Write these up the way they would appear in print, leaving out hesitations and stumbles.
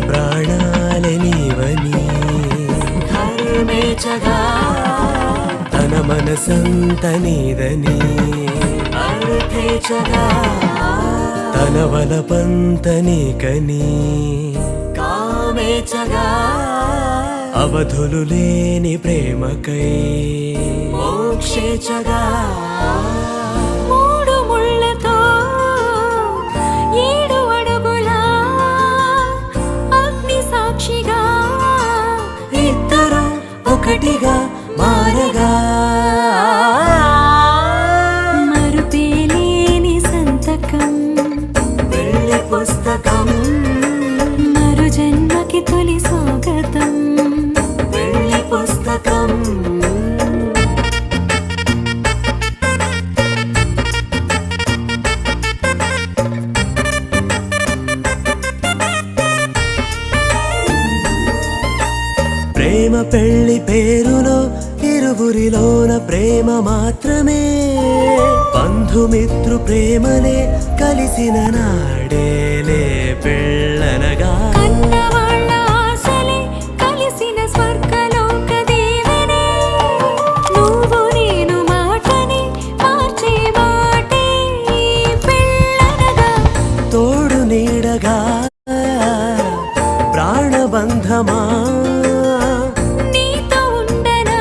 ప్రాణాలే నీవని ధర్మేచగా తన మనసంత నీదని అర్థేచగా తన వలపంత నీకని కామేచగా అవధులు లేని ప్రేమకై మోక్షేచగా మూడు ముళ్ళతో 7 అడుగుల అగ్ని సాక్షిగా ఇద్దరు ఒకటిగా మారగా మరుపేలేని సంతకం పెళ్లి పుస్తకం మరు జన్మకి తొలి స్వాగతం పెళ్లి పుస్తకం ప్రేమ పెళ్లి పేరులో ఇరువురిలోన ప్రేమ మాత్రమే బంధుమిత్రు ప్రేమలే కలిసిన నాడేలే పెళ్ళనగా కన్నవాళ్ళ ఆశలే కలిసిన స్వర్గలోక దీవెనే నువ్వు నేను మాటని మార్చే మాటే పెళ్ళనగా తోడు నీడగా ప్రాణబంధమా నీతో ఉండనా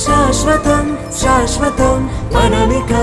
శాశ్వతం శాశ్వతం మనమిక